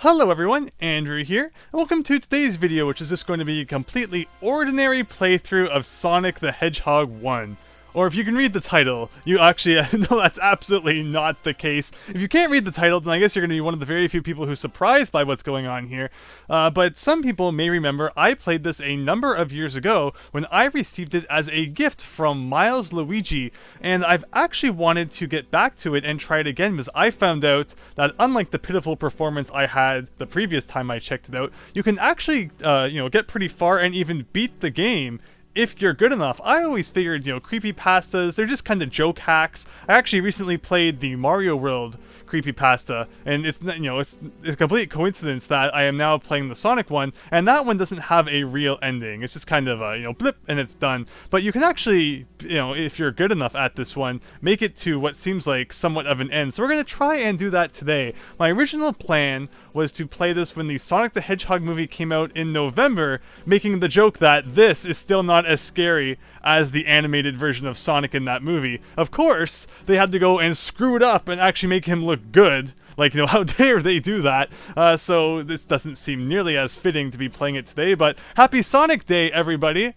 Hello everyone, Andrew here, and welcome to today's video, which is just going to be a completely ordinary playthrough of Sonic the Hedgehog 1. Or if you can read the title, you actually no, that's absolutely not the case. If you can't read the title, then I guess you're going to be one of the very few people who's surprised by what's going on here. But some people may remember I played this a number of years ago when I received it as a gift from Miles Luigi, and I've actually wanted to get back to it and try it again because I found out that unlike the pitiful performance I had the previous time I checked it out, you can actually get pretty far and even beat the game if you're good enough. I always figured, creepypastas, they're just kind of joke hacks. I actually recently played the Mario World creepypasta, and it's a complete coincidence that I am now playing the Sonic one, and that one doesn't have a real ending. It's just kind of a, blip, and it's done. But you can actually, if you're good enough at this one, make it to what seems like somewhat of an end. So we're going to try and do that today. My original plan was to play this when the Sonic the Hedgehog movie came out in November, making the joke that this is still not as scary as the animated version of Sonic in that movie. Of course, they had to go and screw it up and actually make him look good. Like, how dare they do that? So this doesn't seem nearly as fitting to be playing it today, but happy Sonic Day, everybody!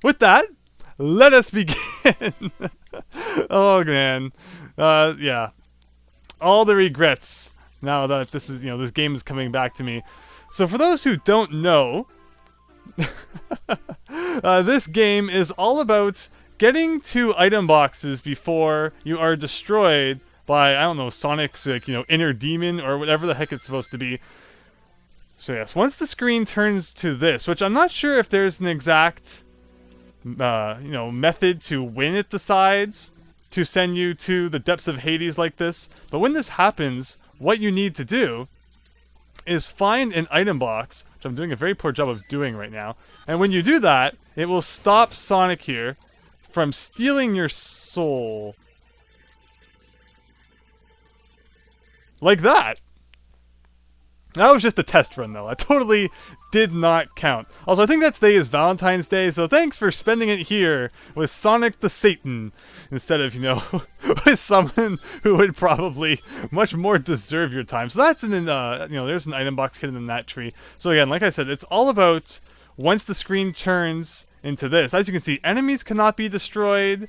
With that, let us begin! Oh, man. Yeah. All the regrets now that this is, this game is coming back to me. So for those who don't know, this game is all about getting to item boxes before you are destroyed by, I don't know, Sonic's, inner demon or whatever the heck it's supposed to be. So yes, once the screen turns to this, which I'm not sure if there's an exact, method to when it decides to send you to the depths of Hades like this, but when this happens, what you need to do is find an item box, which I'm doing a very poor job of doing right now, and when you do that, it will stop Sonic here from stealing your soul. Like that! That was just a test run, though. I totally did not count. Also, I think that today is Valentine's Day, so thanks for spending it here with Sonic the Satan, instead of, with someone who would probably much more deserve your time. So that's there's an item box hidden in that tree. So again, like I said, it's all about once the screen turns into this. As you can see, enemies cannot be destroyed.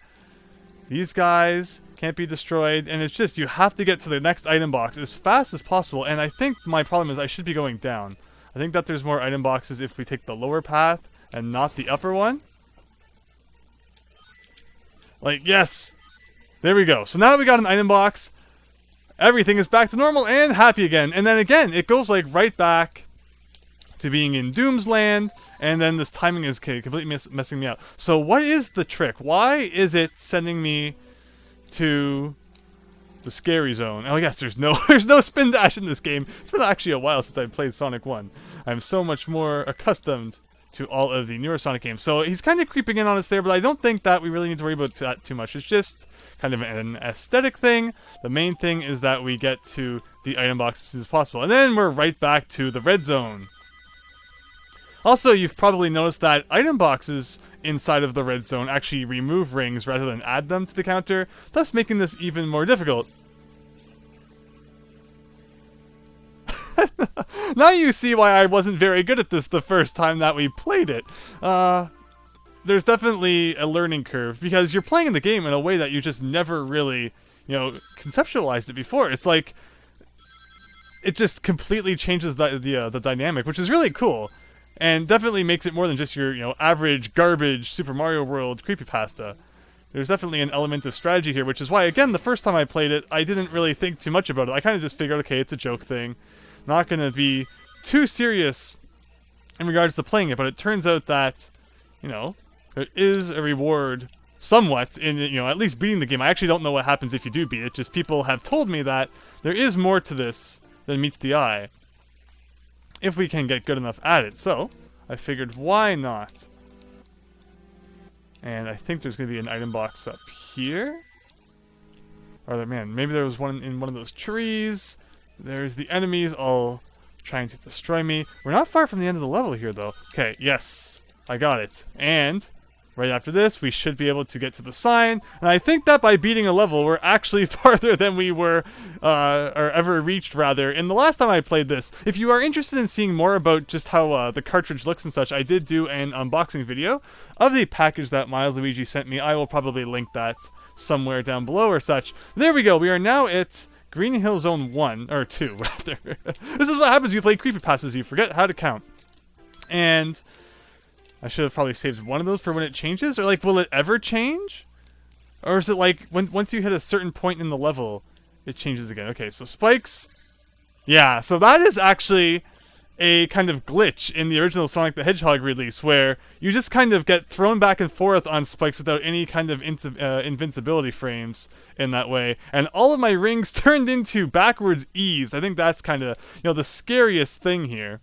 These guys can't be destroyed, and it's just you have to get to the next item box as fast as possible. And I think my problem is I should be going down. I think that there's more item boxes if we take the lower path and not the upper one. Like, yes! There we go. So now that we got an item box, everything is back to normal and happy again. And then again, it goes like right back to being in Doom's Land, and then this timing is completely messing me up. So what is the trick? Why is it sending me to the scary zone? Oh yes, there's no spin dash in this game. It's been actually a while since I played Sonic 1. I'm so much more accustomed to all of the newer Sonic games. So he's kind of creeping in on us there, but I don't think that we really need to worry about that too much. It's just kind of an aesthetic thing. The main thing is that we get to the item box as soon as possible. And then we're right back to the red zone. Also, you've probably noticed that item boxes inside of the red zone actually remove rings rather than add them to the counter, thus making this even more difficult. Now you see why I wasn't very good at this the first time that we played it. There's definitely a learning curve, because you're playing the game in a way that you just never really, conceptualized it before. It's like, it just completely changes the dynamic, which is really cool. And definitely makes it more than just your, average garbage Super Mario World creepypasta. There's definitely an element of strategy here, which is why, again, the first time I played it, I didn't really think too much about it. I kind of just figured, okay, it's a joke thing. Not going to be too serious in regards to playing it, but it turns out that, there is a reward somewhat in, at least beating the game. I actually don't know what happens if you do beat it, just people have told me that there is more to this than meets the eye, if we can get good enough at it. So I figured, why not? And I think there's going to be an item box up here. Or, man, maybe there was one in one of those trees. There's the enemies all trying to destroy me. We're not far from the end of the level here, though. Okay, yes, I got it. And Right after this, we should be able to get to the sign, and I think that by beating a level, we're actually farther than we were, or ever reached, rather, in the last time I played this. If you are interested in seeing more about just how the cartridge looks and such, I did do an unboxing video of the package that Miles Luigi sent me. I will probably link that somewhere down below or such. There we go, we are now at Green Hill Zone 1, or 2, rather. This is what happens when you play Creepypastas, you forget how to count. And I should have probably saved one of those for when it changes, or like, will it ever change? Or is it like, once you hit a certain point in the level, it changes again? Okay, so spikes. Yeah, so that is actually a kind of glitch in the original Sonic the Hedgehog release, where you just kind of get thrown back and forth on spikes without any kind of invincibility frames in that way. And all of my rings turned into backwards E's. I think that's kind of, the scariest thing here.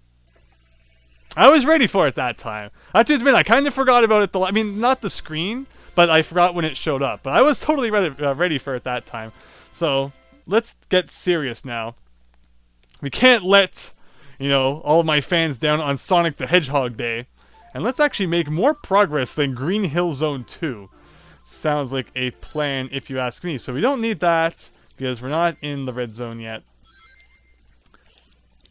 I was ready for it that time. I have to admit, I kind of forgot about it. I mean, not the screen, but I forgot when it showed up. But I was totally ready for it that time. So, let's get serious now. We can't let, all of my fans down on Sonic the Hedgehog Day. And let's actually make more progress than Green Hill Zone 2. Sounds like a plan if you ask me. So we don't need that, because we're not in the red zone yet.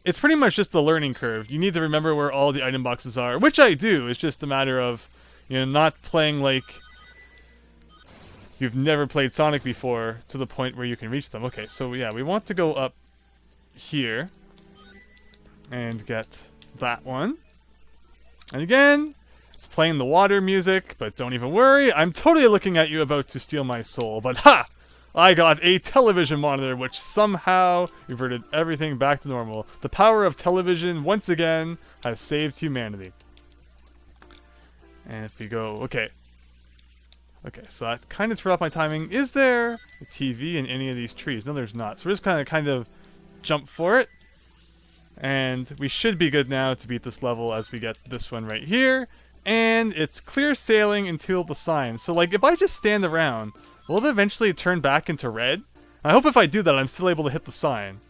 It's pretty much just the learning curve. You need to remember where all the item boxes are, which I do. It's just a matter of, not playing like you've never played Sonic before to the point where you can reach them. Okay, so yeah, we want to go up here and get that one. And again, it's playing the water music, but don't even worry. I'm totally looking at you about to steal my soul, but ha! I got a television monitor, which somehow reverted everything back to normal. The power of television, once again, has saved humanity. And if we go... Okay, so that kind of threw off my timing. Is there a TV in any of these trees? No, there's not. So we're just kind of jump for it. And we should be good now to beat this level as we get this one right here. And it's clear sailing until the sign. So, like, if I just stand around... will it eventually turn back into red? I hope if I do that, I'm still able to hit the sign.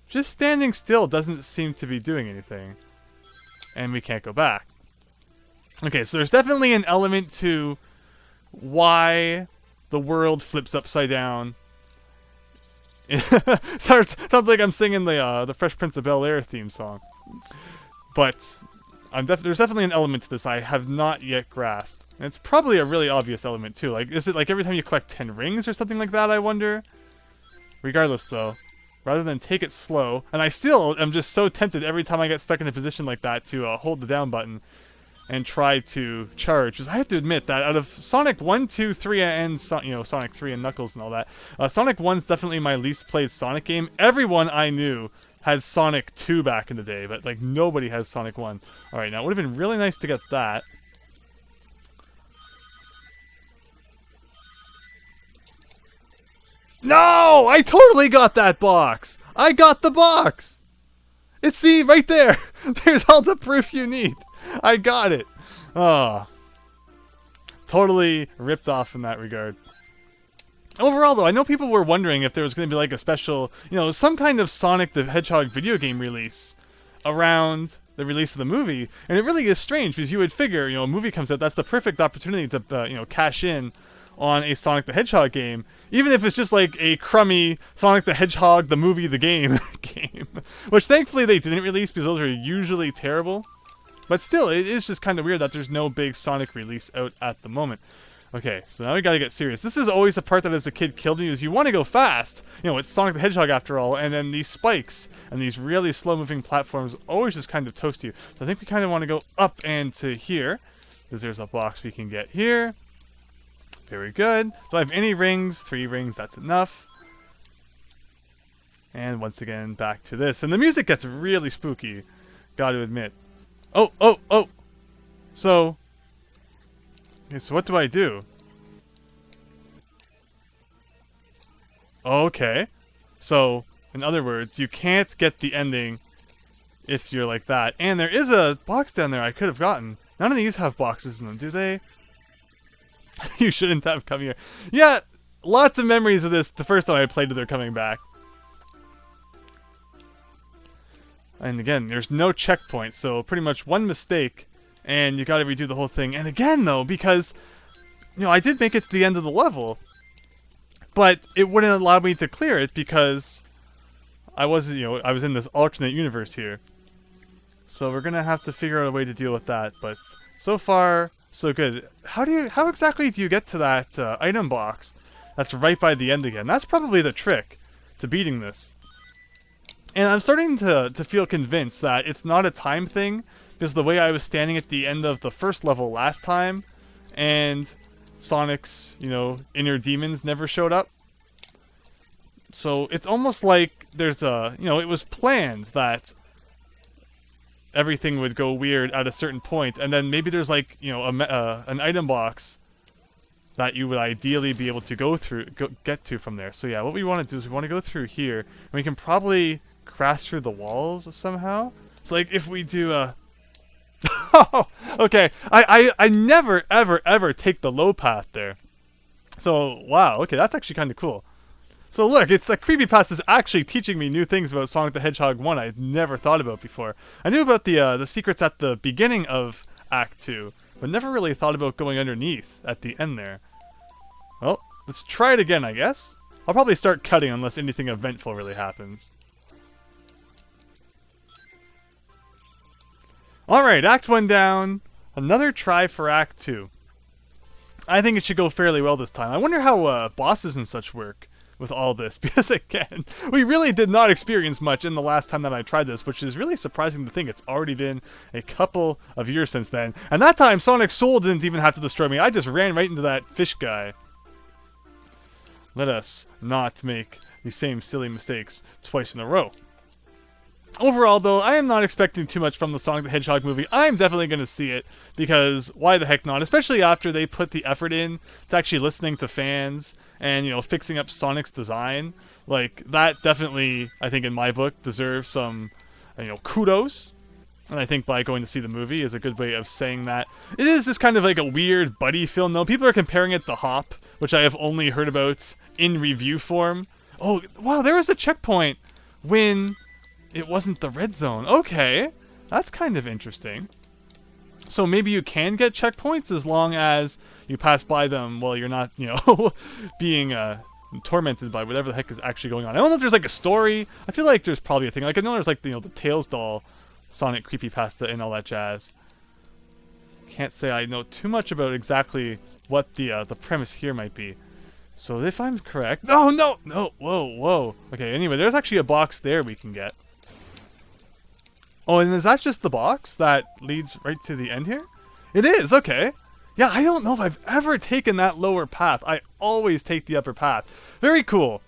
Just standing still doesn't seem to be doing anything. And we can't go back. Okay, so there's definitely an element to why the world flips upside down. Sounds like I'm singing the Fresh Prince of Bel-Air theme song. But... there's definitely an element to this I have not yet grasped. And it's probably a really obvious element too. Like, is it like every time you collect 10 rings or something like that, I wonder? Regardless though, rather than take it slow, and I still am just so tempted every time I get stuck in a position like that to hold the down button and try to charge. Because I have to admit that out of Sonic 1, 2, 3, and Sonic 3 and Knuckles and all that, Sonic 1's definitely my least played Sonic game. Everyone I knew had Sonic 2 back in the day, but like nobody has Sonic 1. Alright, now it would have been really nice to get that. No! I totally got that box! I got the box! It's, see, right there! There's all the proof you need! I got it! Oh. Totally ripped off in that regard. Overall, though, I know people were wondering if there was going to be like a special, some kind of Sonic the Hedgehog video game release around the release of the movie. And it really is strange because you would figure, a movie comes out, that's the perfect opportunity to, cash in on a Sonic the Hedgehog game. Even if it's just like a crummy Sonic the Hedgehog, the movie, the game game. Which thankfully they didn't release because those are usually terrible. But still, it is just kind of weird that there's no big Sonic release out at the moment. Okay, so now we gotta get serious. This is always the part that as a kid killed me, is you want to go fast. It's Sonic the Hedgehog after all, and then these spikes and these really slow-moving platforms always just kind of toast you. So I think we kind of want to go up and to here, because there's a box we can get here. Very good. Do I have any rings? 3 rings, that's enough. And once again, back to this. And the music gets really spooky, gotta admit. Oh! So... okay, so what do I do? Okay. So, in other words, you can't get the ending if you're like that. And there is a box down there I could have gotten. None of these have boxes in them, do they? You shouldn't have come here. Yeah, lots of memories of this the first time I played it, they're coming back. And again, there's no checkpoint, so pretty much one mistake and you gotta redo the whole thing. And again, though, because, I did make it to the end of the level, but it wouldn't allow me to clear it because I was in this alternate universe here. So we're gonna have to figure out a way to deal with that, but so far, so good. How exactly do you get to that item box that's right by the end again? That's probably the trick to beating this. And I'm starting to feel convinced that it's not a time thing, because the way I was standing at the end of the first level last time, and Sonic's, inner demons never showed up. So it's almost like there's it was planned that everything would go weird at a certain point, and then maybe there's like, an item box that you would ideally be able to get to from there. So yeah, what we want to do is we want to go through here, and we can probably crash through the walls somehow. So like if we do okay, I never ever take the low path there. So wow, okay, that's actually kind of cool. So look, it's like Creepypasta is actually teaching me new things about Sonic the Hedgehog 1 I never thought about before. I knew about the secrets at the beginning of Act 2, but never really thought about going underneath at the end there. Well, let's try it again, I guess. I'll probably start cutting unless anything eventful really happens. Alright, Act 1 down. Another try for Act 2. I think it should go fairly well this time. I wonder how bosses and such work with all this, because again, we really did not experience much in the last time that I tried this, which is really surprising to think it's already been a couple of years since then. And that time, Sonic's soul didn't even have to destroy me. I just ran right into that fish guy. Let us not make the same silly mistakes twice in a row. Overall, though, I am not expecting too much from the Sonic the Hedgehog movie. I'm definitely going to see it, because why the heck not? Especially after they put the effort in to actually listening to fans and, fixing up Sonic's design. Like, that definitely, I think in my book, deserves some, kudos. And I think by going to see the movie is a good way of saying that. It is just kind of like a weird buddy film, though. People are comparing it to Hop, which I have only heard about in review form. Oh, wow, there was a checkpoint when it wasn't the red zone. Okay, that's kind of interesting. So maybe you can get checkpoints as long as you pass by them while you're not, being tormented by whatever the heck is actually going on. I don't know if there's like a story. I feel like there's probably a thing. Like I know there's like the Tails doll, Sonic Creepypasta and all that jazz. Can't say I know too much about exactly what the premise here might be. So if I'm correct, no, whoa. Okay, anyway, there's actually a box there we can get. Oh, and is that just the box that leads right to the end here? It is, okay. Yeah, I don't know if I've ever taken that lower path. I always take the upper path. Very cool.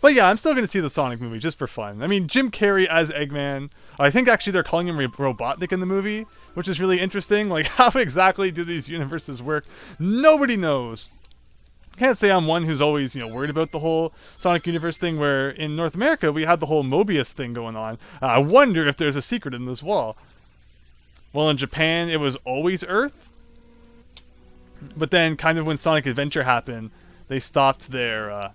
But yeah, I'm still going to see the Sonic movie just for fun. I mean, Jim Carrey as Eggman. I think actually they're calling him Robotnik in the movie, which is really interesting. Like, how exactly do these universes work? Nobody knows. Can't say I'm one who's always, worried about the whole Sonic universe thing, where in North America we had the whole Mobius thing going on. I wonder if there's a secret in this wall. Well, in Japan, it was always Earth. But then, kind of when Sonic Adventure happened, they stopped their,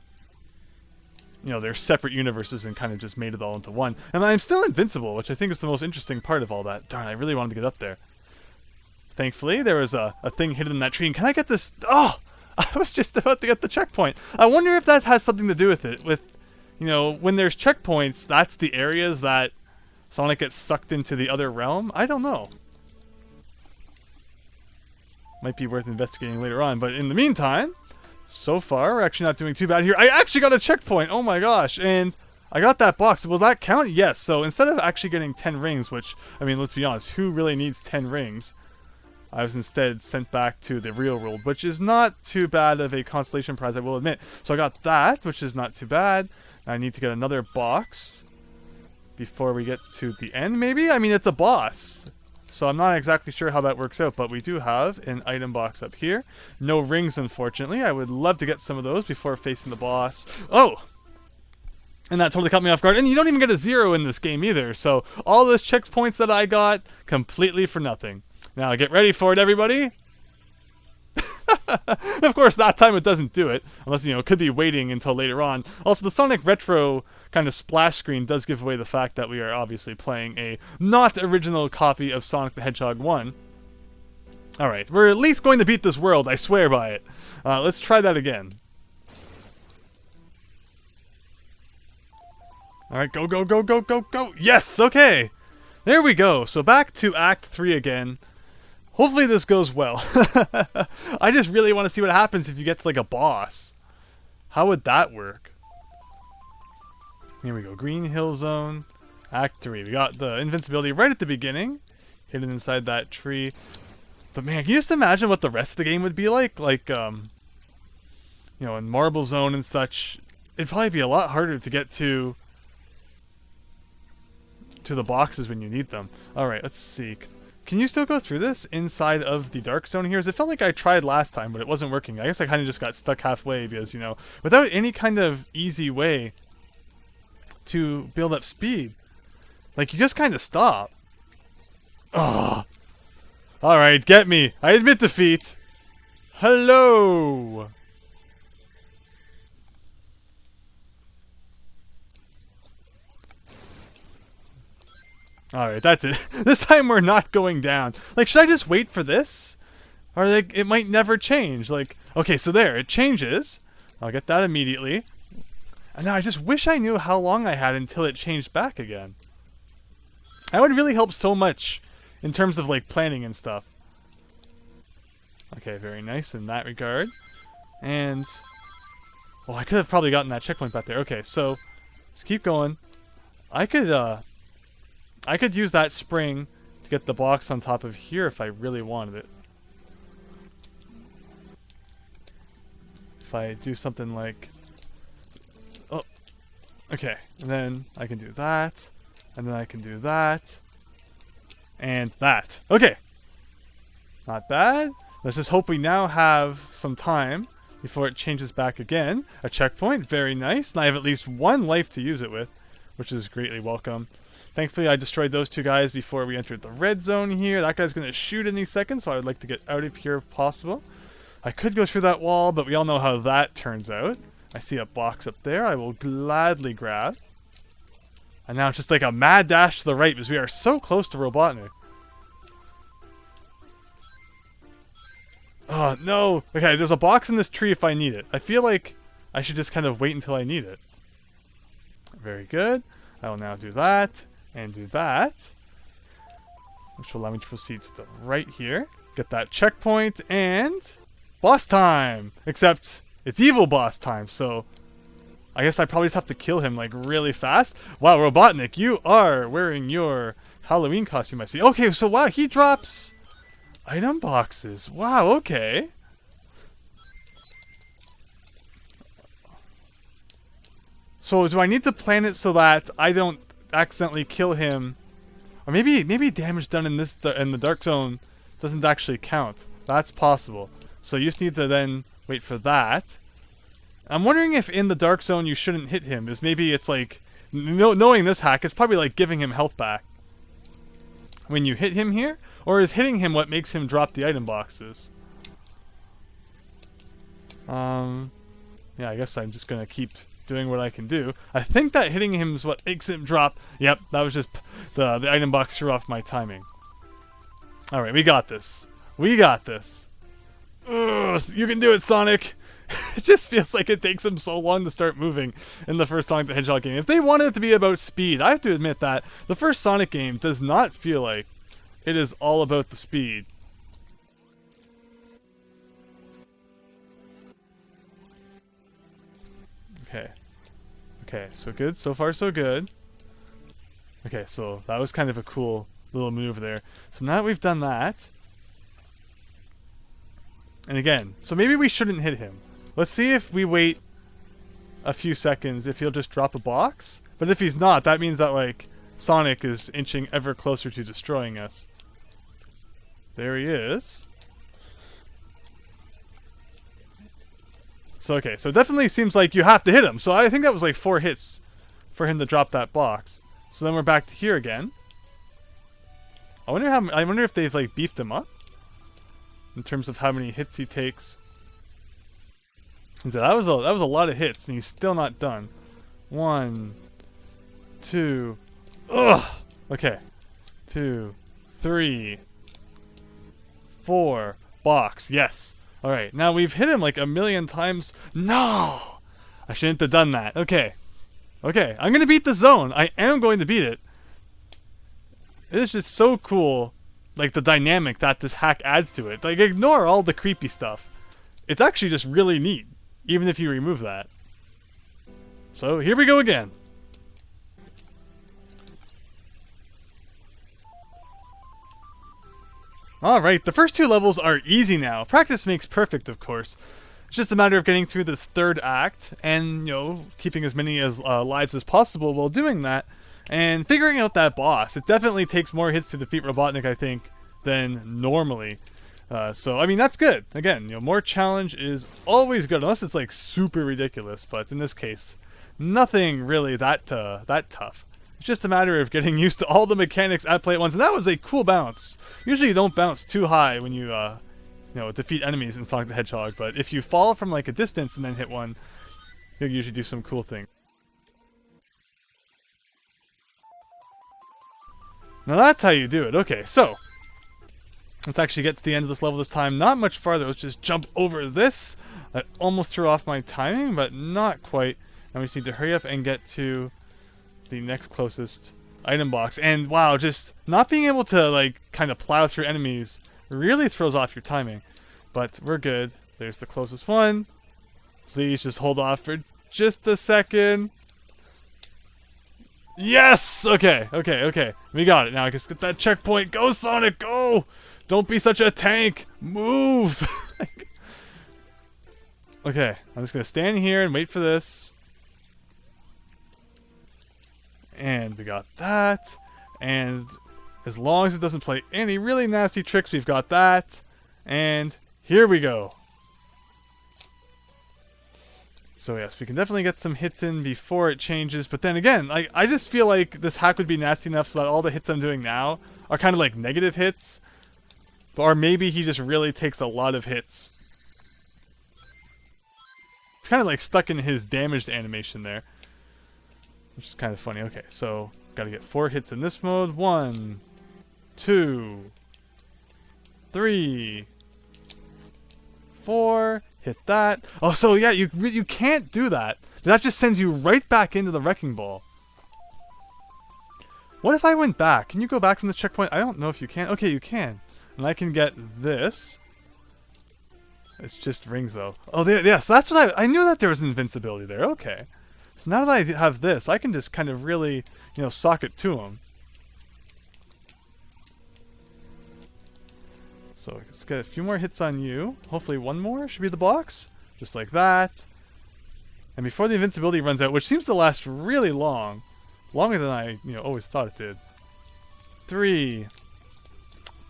their separate universes and kind of just made it all into one. And I'm still invincible, which I think is the most interesting part of all that. Darn, I really wanted to get up there. Thankfully, there was a thing hidden in that tree. And can I get this? Oh! I was just about to get the checkpoint. I wonder if that has something to do with it. With, when there's checkpoints, that's the areas that Sonic gets sucked into the other realm? I don't know. Might be worth investigating later on. But in the meantime, so far, we're actually not doing too bad here. I actually got a checkpoint! Oh my gosh! And I got that box. Will that count? Yes. So instead of actually getting 10 rings, which, I mean, let's be honest, who really needs 10 rings? I was instead sent back to the real world, which is not too bad of a consolation prize, I will admit. So I got that, which is not too bad. Now I need to get another box before we get to the end, maybe? I mean, it's a boss, so I'm not exactly sure how that works out, but we do have an item box up here. No rings, unfortunately. I would love to get some of those before facing the boss. Oh! And that totally caught me off guard. And you don't even get a 0 in this game either, so all those checkpoints that I got, completely for nothing. Now, get ready for it, everybody. And of course, that time it doesn't do it. Unless, it could be waiting until later on. Also, the Sonic Retro kind of splash screen does give away the fact that we are obviously playing a not original copy of Sonic the Hedgehog 1. Alright, we're at least going to beat this world, I swear by it. Let's try that again. Alright, go, go, go, go, go, go! Yes, okay! There we go, so back to Act 3 again. Hopefully this goes well. I just really want to see what happens if you get to like a boss. How would that work? Here we go, Green Hill Zone, Act 3. We got the invincibility right at the beginning, hidden inside that tree. But man, can you just imagine what the rest of the game would be like? Like, you know, in Marble Zone and such, it'd probably be a lot harder to get to the boxes when you need them. Alright, let's see. Can you still go through this inside of the dark zone here? It felt like I tried last time, but it wasn't working. I guess I kind of just got stuck halfway because, you know, without any kind of easy way to build up speed, like, you just kind of stop. Oh. Alright, get me. I admit defeat. Hello. Alright, that's it. This time we're not going down. Like, should I just wait for this? Or, like, it might never change. Like, okay, so there, it changes. I'll get that immediately. And now I just wish I knew how long I had until it changed back again. That would really help so much in terms of, like, planning and stuff. Okay, very nice in that regard. And, well, I could have probably gotten that checkpoint back there. Okay, so let's keep going. I could use that spring to get the box on top of here if I really wanted it. If I do something like... Oh, okay. And then I can do that. And then I can do that. And that. Okay. Not bad. Let's just hope we now have some time before it changes back again. A checkpoint. Very nice. And I have at least one life to use it with, which is greatly welcome. Thankfully, I destroyed those two guys before we entered the red zone here. That guy's going to shoot any second, so I would like to get out of here if possible. I could go through that wall, but we all know how that turns out. I see a box up there I will gladly grab. And now it's just like a mad dash to the right because we are so close to Robotnik. Oh, no. Okay, there's a box in this tree if I need it. I feel like I should just kind of wait until I need it. Very good. I will now do that. And do that, which will allow me to proceed to the right here. Get that checkpoint, and boss time! Except, it's evil boss time, so I guess I probably just have to kill him, like, really fast. Wow, Robotnik, you are wearing your Halloween costume, I see. Okay, so wow, he drops item boxes. Wow, okay. So, do I need to plan it so that I don't accidentally kill him, or maybe damage done in the dark zone doesn't actually count? That's possible. So you just need to then wait for that. I'm wondering if in the dark zone you shouldn't hit him, because maybe it's like, knowing this hack, it's probably like giving him health back when you hit him here, or is hitting him what makes him drop the item boxes? Yeah, I guess I'm just gonna keep doing what I can do. I think that hitting him is what makes him drop. Yep, that was just the item box threw off my timing. Alright, we got this. We got this. Ugh, you can do it, Sonic! It just feels like it takes him so long to start moving in the first Sonic the Hedgehog game. If they wanted it to be about speed, I have to admit that the first Sonic game does not feel like it is all about the speed. Okay. Okay, so good. So far, so good. Okay, so that was kind of a cool little maneuver there. So now that we've done that, and again, so maybe we shouldn't hit him. Let's see if we wait a few seconds, if he'll just drop a box. But if he's not, that means that, like, Sonic is inching ever closer to destroying us. There he is. So, okay, so it definitely seems like you have to hit him. So I think that was like 4 hits for him to drop that box. So then we're back to here again. I wonder if they've like beefed him up in terms of how many hits he takes. And so that was a lot of hits, and he's still not done. 1, 2, ugh. Okay, 2, 3, 4. Box. Yes. Alright, now we've hit him like a million times. No! I shouldn't have done that. Okay. Okay, I'm gonna beat the zone. I am going to beat it. It is just so cool, like the dynamic that this hack adds to it. Like, ignore all the creepy stuff. It's actually just really neat, even if you remove that. So, here we go again. Alright, the first 2 levels are easy now. Practice makes perfect, of course. It's just a matter of getting through this 3rd act and, you know, keeping as many lives as possible while doing that. And figuring out that boss. It definitely takes more hits to defeat Robotnik, I think, than normally. So, I mean, that's good. Again, you know, more challenge is always good, unless it's, like, super ridiculous. But in this case, nothing really that tough. It's just a matter of getting used to all the mechanics at play at once. And that was a cool bounce. Usually you don't bounce too high when you, you know, defeat enemies in Sonic the Hedgehog. But if you fall from, like, a distance and then hit one, you'll usually do some cool things. Now that's how you do it. Okay, so let's actually get to the end of this level this time. Not much farther. Let's just jump over this. I almost threw off my timing, but not quite. Now we just need to hurry up and get to the next closest item box. And wow, just not being able to, like, kind of plow through enemies really throws off your timing. But we're good. There's the closest one. Please just hold off for just a second. Yes! Okay. We got it. Now I can get that checkpoint. Go, Sonic, go! Don't be such a tank. Move! Okay, I'm just gonna stand here and wait for this. And we got that. And as long as it doesn't play any really nasty tricks, we've got that. And here we go. So yes, we can definitely get some hits in before it changes. But then again, I just feel like this hack would be nasty enough so that all the hits I'm doing now are kind of like negative hits. Or maybe he just really takes a lot of hits. It's kind of like stuck in his damaged animation there. Which is kind of funny. Okay, so gotta get 4 hits in this mode. 1, 2, 3, 4... Hit that. Oh, so yeah, you can't do that. That just sends you right back into the wrecking ball. What if I went back? Can you go back from the checkpoint? I don't know if you can. Okay, you can. And I can get this. It's just rings, though. Oh, yes, that's what I knew that there was invincibility there. Okay. So now that I have this, I can just kind of really, you know, sock it to him. So let's get a few more hits on you. Hopefully one more should be the box. Just like that. And before the invincibility runs out, which seems to last really long. Longer than I, you know, always thought it did. 3,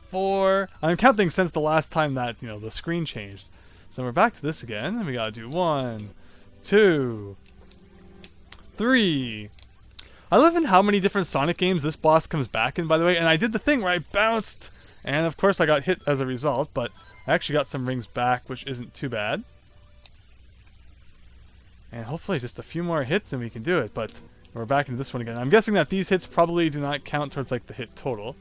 4. I'm counting since the last time that, you know, the screen changed. So we're back to this again. And we gotta do 1, 2, 3. I love in how many different Sonic games this boss comes back in, by the way. And I did the thing where I bounced. And of course I got hit as a result, but I actually got some rings back, which isn't too bad. And hopefully just a few more hits and we can do it, but we're back into this one again. I'm guessing that these hits probably do not count towards, like, the hit total.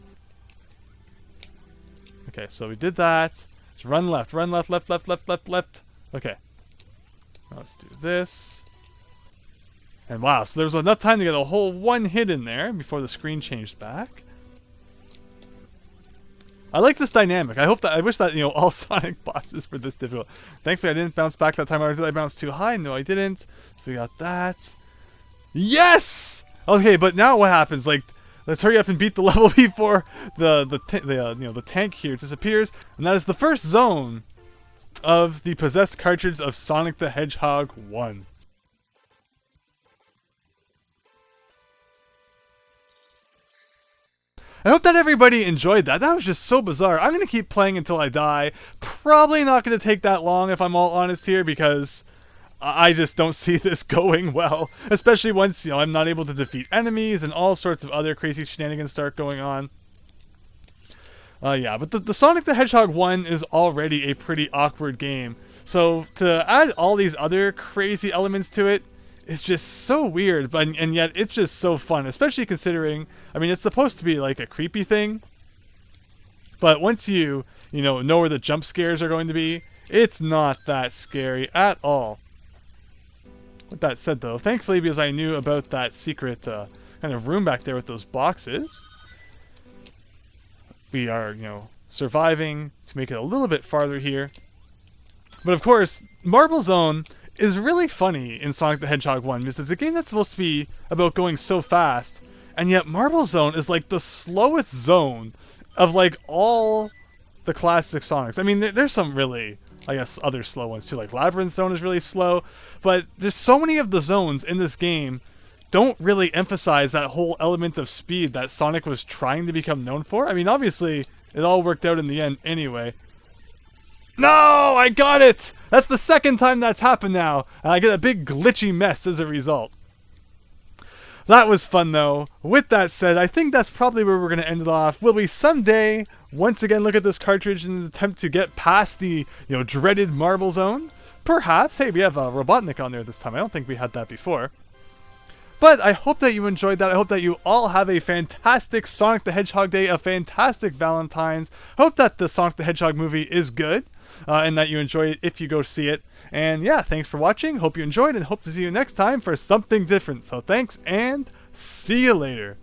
Okay, so we did that. Just run left, left, left. Okay. Now let's do this. And wow, so there was enough time to get a whole 1 hit in there before the screen changed back. I like this dynamic. I wish that, you know, all Sonic bosses were this difficult. Thankfully, I didn't bounce back that time. Or did I bounce too high? No, I didn't. So we got that. Yes! Okay, but now what happens? Like, let's hurry up and beat the level before the tank here disappears. And that is the first zone of the possessed cartridge of Sonic the Hedgehog 1. I hope that everybody enjoyed that. That was just so bizarre. I'm going to keep playing until I die. Probably not going to take that long if I'm all honest here, because I just don't see this going well. Especially once, you know, I'm not able to defeat enemies and all sorts of other crazy shenanigans start going on. Yeah, but the Sonic the Hedgehog 1 is already a pretty awkward game. So to add all these other crazy elements to it, it's just so weird, but and yet it's just so fun, especially considering, I mean, it's supposed to be like a creepy thing, but once you know where the jump scares are going to be. It's not that scary at all. With that said, though, thankfully, because I knew about that secret kind of room back there with those boxes, we are, surviving to make it a little bit farther here. But of course, Marble Zone is really funny in Sonic the Hedgehog 1 because it's a game that's supposed to be about going so fast, and yet Marble Zone is like the slowest zone of like all the classic Sonics. I mean, there's some really, I guess, other slow ones too, like Labyrinth Zone is really slow, but there's so many of the zones in this game don't really emphasize that whole element of speed that Sonic was trying to become known for. I mean, obviously, it all worked out in the end anyway. No, I got it! That's the second time that's happened now, and I get a big glitchy mess as a result. That was fun, though. With that said, I think that's probably where we're going to end it off. Will we someday once again look at this cartridge in an attempt to get past the, dreaded Marble Zone? Perhaps. Hey, we have a Robotnik on there this time. I don't think we had that before. But I hope that you enjoyed that. I hope that you all have a fantastic Sonic the Hedgehog day, a fantastic Valentine's. I hope that the Sonic the Hedgehog movie is good, and that you enjoy it if you go see it. And yeah, thanks for watching. Hope you enjoyed, and hope to see you next time for something different. So thanks, and see you later.